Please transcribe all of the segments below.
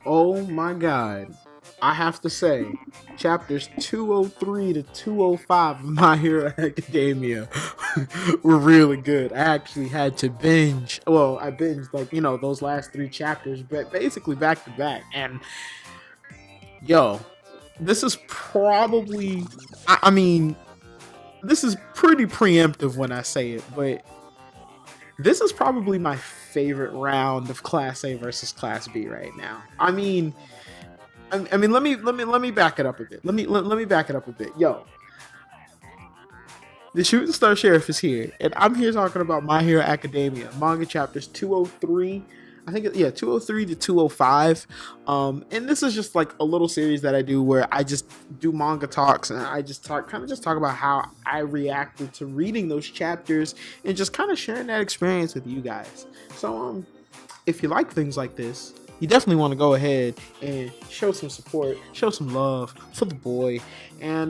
Oh my god. I have to say, chapters 203 to 205 of My Hero Academia were really good. I actually had to binge. Well, I binged, like, those last three chapters, but basically back to back. And yo, this is probably, I mean, this is pretty preemptive when I say it, but this is probably my favorite round of Class A versus Class B right now. I mean, let me back it up a bit. Let me back it up a bit. Yo, the Shooting Star Sheriff is here, and I'm here talking about My Hero Academia manga chapters 203. I think, yeah, 203 to 205. And this is just like a little series that I do where I just do manga talks, and I just talk about how I reacted to reading those chapters and just kind of sharing that experience with you guys. So if you like things like this, you definitely want to go ahead and show some support, show some love for the boy, and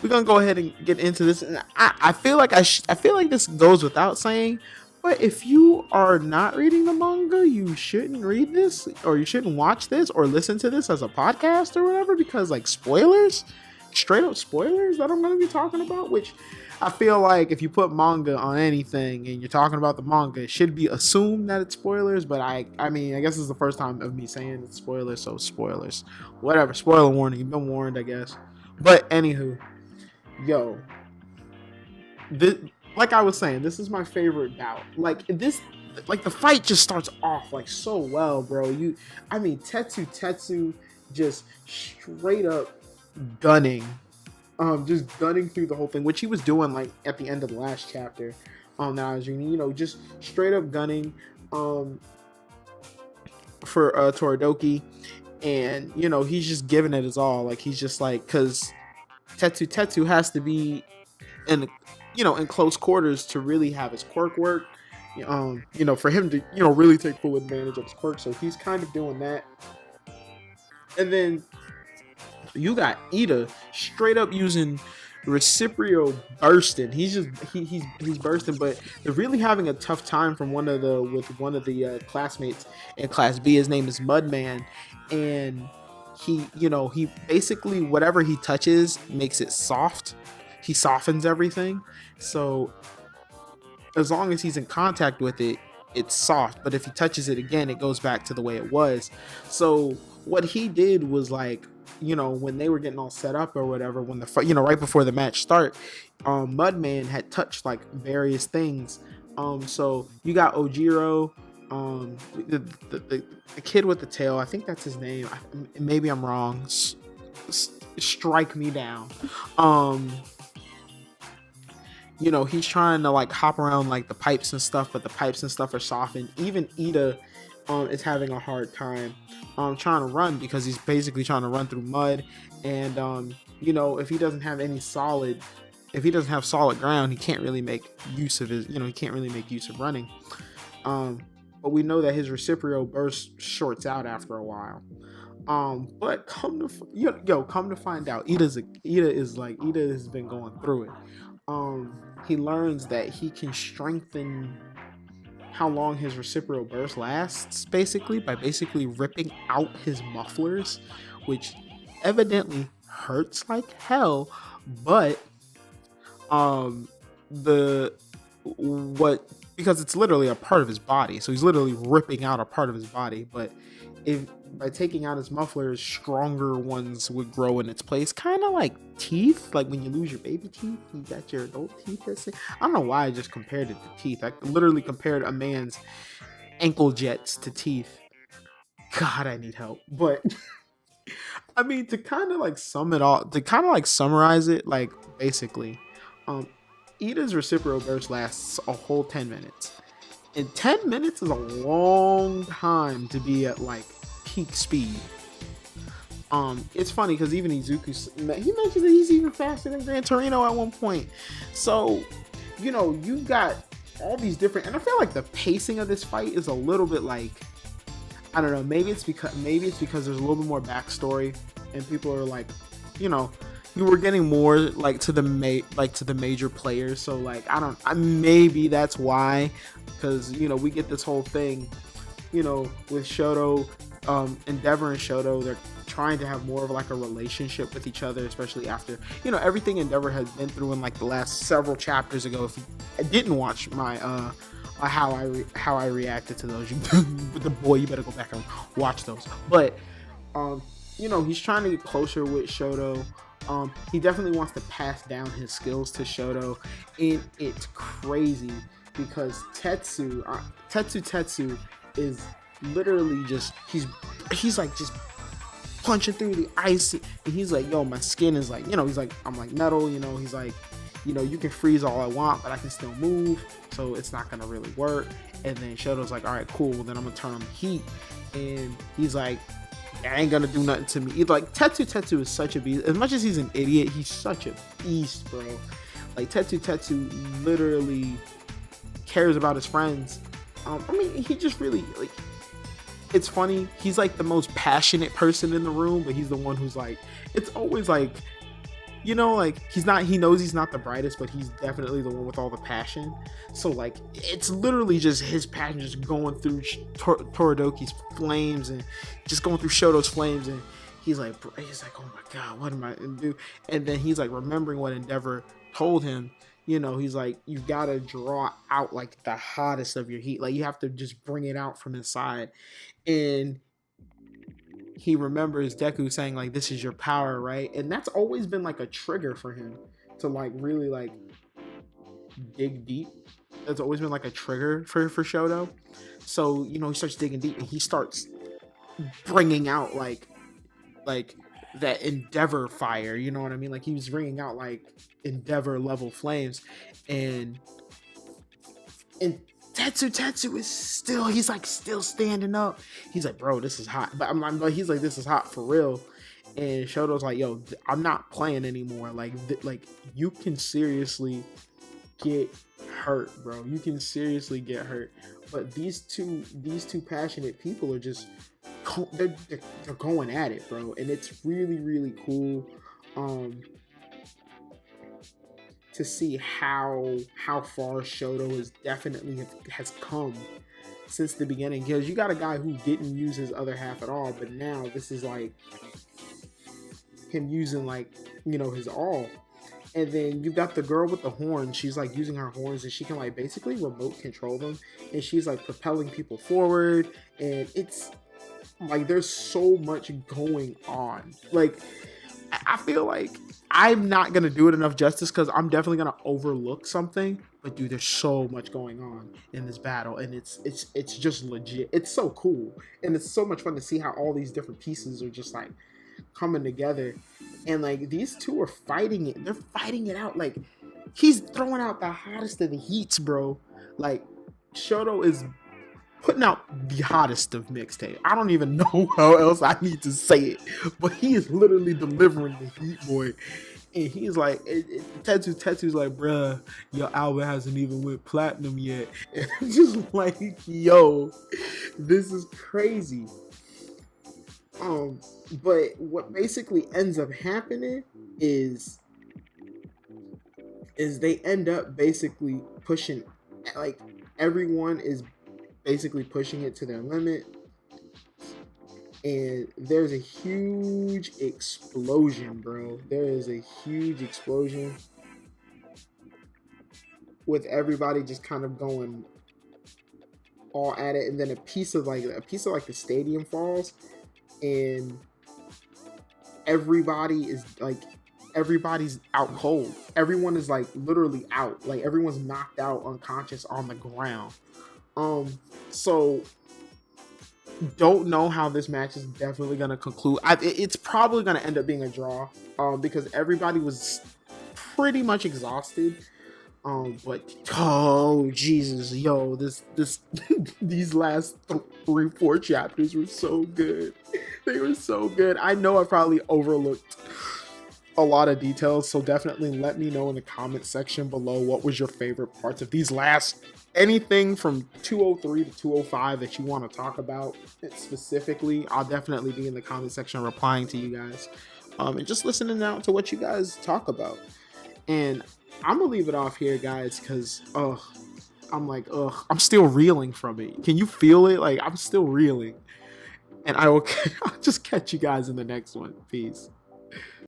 we're gonna go ahead and get into this. And I feel like I feel like this goes without saying, but if you are not reading the manga, you shouldn't read this, or you shouldn't watch this, or listen to this as a podcast or whatever, because like spoilers, straight up spoilers that I'm gonna be talking about, which I feel like if you put manga on anything and you're talking about the manga, it should be assumed that it's spoilers. But I mean, I guess this is the first time of me saying it's spoilers, so spoilers. Whatever, spoiler warning. You've been warned, I guess. But anywho, yo, this, like I was saying, this is my favorite bout. Like the fight just starts off like so well, bro. Tetsu just straight up gunning, just gunning through the whole thing, which he was doing like at the end of the last chapter. That I was reading, just straight up gunning, for Toridoki, and he's just giving it his all. Like he's just like, because Tetsu has to be in in close quarters to really have his quirk work. For him to really take full advantage of his quirk, so he's kind of doing that. And then you got Ida straight up using Reciprio bursting. He's bursting, but they're really having a tough time from one of the classmates in Class B. His name is Mudman, and he basically, whatever he touches makes it soft. He softens everything, so as long as he's in contact with it, it's soft. But if he touches it again, it goes back to the way it was. So what he did was, like, when they were getting all set up or whatever, when the right before the match start, Mudman had touched like various things. So you got Ojiro, the kid with the tail. I think that's his name. Maybe I'm wrong. Strike me down. He's trying to like hop around like the pipes and stuff, but the pipes and stuff are softened. Even Ida is having a hard time trying to run, because he's basically trying to run through mud. And if he doesn't have solid ground, he can't really make use of running. But we know that his Reciprio burst shorts out after a while. But come to find out, Ida has been going through it. He learns that he can strengthen how long his Reciprio burst lasts, basically by ripping out his mufflers, which evidently hurts like hell. But because it's literally a part of his body, so he's literally ripping out a part of his body. But if by taking out his mufflers, stronger ones would grow in its place, kind of like teeth. Like when you lose your baby teeth, you got your adult teeth. I don't know why I just compared it to teeth. I literally compared a man's ankle jets to teeth. God, I need help. But I mean, to kind of like summarize it, like basically, Ida's Recipro burst lasts a whole 10 minutes. And 10 minutes is a long time to be at like peak speed. It's funny because even Izuku, he mentioned that he's even faster than Gran Torino at one point. So, you've got all these different, and I feel like the pacing of this fight is a little bit like, I don't know, maybe it's because there's a little bit more backstory, and people are like, you were getting more like to the major players. So like maybe that's why, because we get this whole thing with Shoto, Endeavor and Shoto, they're trying to have more of like a relationship with each other, especially after everything Endeavor has been through in like the last several chapters ago. If you didn't watch my how I reacted to those, the boy, you better go back and watch those. But he's trying to get closer with Shoto. He definitely wants to pass down his skills to Shoto, and it's crazy because Tetsu is literally just he's like just punching through the ice, and he's like, yo, my skin is like, he's like, I'm like metal, he's like, you can freeze all I want, but I can still move, so it's not gonna really work. And then Shoto's like, all right, cool, well, then I'm gonna turn on the heat, and he's like, I ain't gonna do nothing to me. He's like, Tetsu is such a beast. As much as he's an idiot, he's such a beast, bro. Like Tetsu literally cares about his friends. I mean, he just really, like, it's funny, he's like the most passionate person in the room, but he's the one who's like, it's always like, like he knows he's not the brightest, but he's definitely the one with all the passion. So like, it's literally just his passion just going through Torodoki's flames and just going through Shoto's flames, and he's like, oh my god, what am I gonna do? And then he's like remembering what Endeavor told him. He's like, you gotta draw out like the hottest of your heat, like you have to just bring it out from inside. And he remembers Deku saying like, this is your power, right? And that's always been like a trigger for him to like really like dig deep. That's always been like a trigger for Shoto. So he starts digging deep, and he starts bringing out like that Endeavor fire, you know what I mean? Like he was bringing out like Endeavor level flames, and Tetsu is still standing up. He's like, bro, this is hot. But he's like, this is hot for real. And Shoto's like, yo, I'm not playing anymore. Like you can seriously get hurt, bro. You can seriously get hurt. But these two passionate people are just they're going at it, bro. And it's really, really cool to see how far Shoto has come since the beginning. Because you got a guy who didn't use his other half at all, but now this is like him using like his all. And then you've got the girl with the horns. She's like using her horns, and she can like basically remote control them, and she's like propelling people forward. And it's like there's so much going on. Like I feel like I'm not gonna do it enough justice because I'm definitely gonna overlook something. But dude, there's so much going on in this battle, and it's just legit. It's so cool, and it's so much fun to see how all these different pieces are just like coming together. And like these two are fighting it. They're fighting it out. Like he's throwing out the hottest of the heats, bro. Like Shoto is putting out the hottest of mixtape. I don't even know how else I need to say it, but he is literally delivering the heat, boy. And he's like, Tetsu's like, bruh, your album hasn't even went platinum yet. And I'm just like, yo, this is crazy. But what basically ends up happening is they end up basically pushing, like everyone is basically pushing it to their limit, and there's a huge explosion, bro. There is a huge explosion with everybody just kind of going all at it, and then a piece of like the stadium falls, and everybody's out cold. Everyone is like literally out. Like everyone's knocked out, unconscious on the ground. So don't know how this match is definitely gonna conclude. It's probably gonna end up being a draw, because everybody was pretty much exhausted. But oh Jesus, yo, this these last 3-4 chapters were so good. They were so good. I know I probably overlooked a lot of details, so definitely let me know in the comment section below what was your favorite parts of these last, anything from 203 to 205 that you want to talk about specifically. I'll definitely be in the comment section replying to you guys, and just listening out to what you guys talk about. And I'm gonna leave it off here, guys, because I'm like, ugh, I'm still reeling from it. Can you feel it? Like, I'm still reeling. And I'll just catch you guys in the next one. Peace.